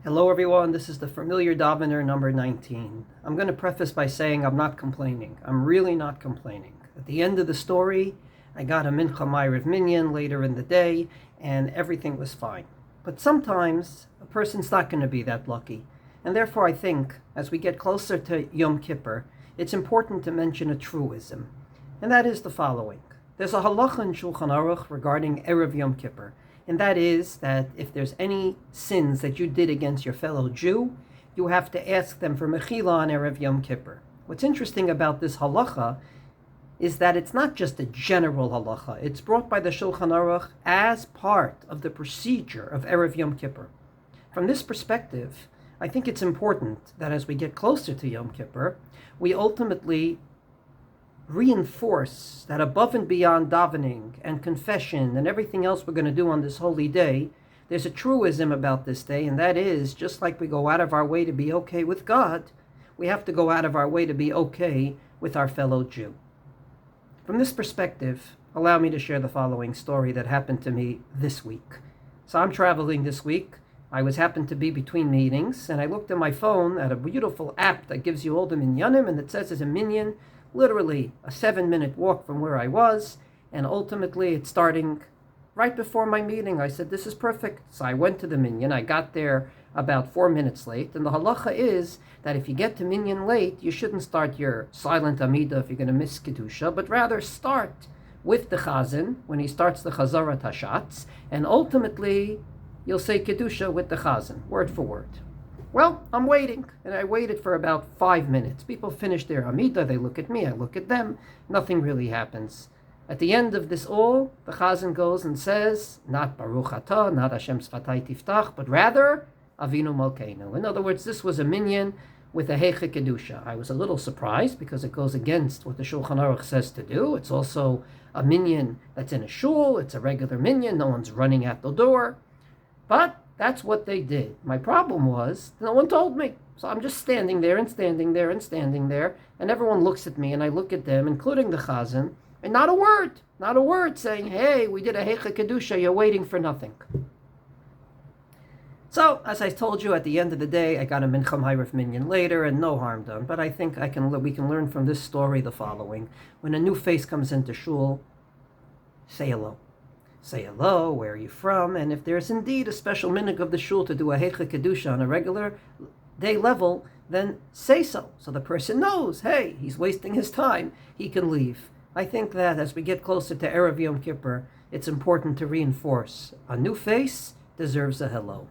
Hello everyone, this is the Familiar DAVENER number 19. I'm going to preface by saying I'm not complaining. I'm really not complaining. At the end of the story, I got a Mincha Ma'ariv Minyan later in the day, and everything was fine. But sometimes a person's not going to be that lucky. And therefore I think, as we get closer to Yom Kippur, it's important to mention a truism. And that is the following. There's a halacha in Shulchan Aruch regarding Erev Yom Kippur. And that is that if there's any sins that you did against your fellow Jew, you have to ask them for mechila on Erev Yom Kippur. What's interesting about this halacha is that it's not just a general halacha. It's brought by the Shulchan Aruch as part of the procedure of Erev Yom Kippur. From this perspective, I think it's important that as we get closer to Yom Kippur, we ultimately reinforce that above and beyond davening and confession and everything else we're going to do on this holy day, there's a truism about this day, and that is, just like we go out of our way to be okay with God, we have to go out of our way to be okay with our fellow Jew. From this perspective, allow me to share the following story that happened to me this week. So I'm traveling this week. I happened to be between meetings, and I looked at my phone at a beautiful app that gives you all the minyanim, and it says it's a minyan, literally a 7-minute walk from where I was, and ultimately it's starting right before my meeting. I said, this is perfect. So I went to the minyan. I got there about 4 minutes late, and the halacha is that if you get to minyan late, you shouldn't start your silent amida if you're going to miss kedusha, but rather start with the chazan when he starts the chazarat hashatz, and ultimately you'll say kedusha with the chazan, word for word. Well, I'm waiting, and I waited for about 5 minutes. People finish their Amidah, they look at me, I look at them, nothing really happens. At the end of this all, the Chazan goes and says, not Baruch Atah, not Hashem Sfatai Tiftach, but rather, Avinu Malkeinu. In other words, this was a minyan with a Heiche Kedusha. I was a little surprised because it goes against what the Shulchan Aruch says to do. It's also a minyan that's in a shul, it's a regular minyan, no one's running at the door. But that's what they did. My problem was, no one told me. So I'm just standing there and standing there and standing there, and everyone looks at me, and I look at them, including the Chazan, and not a word saying, hey, we did a Heicha Kedusha, you're waiting for nothing. So, as I told you, at the end of the day, I got a Mincha Ma'ariv Minyan later, and no harm done. But I think we can learn from this story the following. When a new face comes into shul, say hello. Say hello, where are you from? And if there's indeed a special minhag of the shul to do a Heicha Kedusha on a regular day level, then say so the person knows, hey, he's wasting his time, he can leave. I think that as we get closer to Erev Yom Kippur, it's important to reinforce a new face deserves a hello.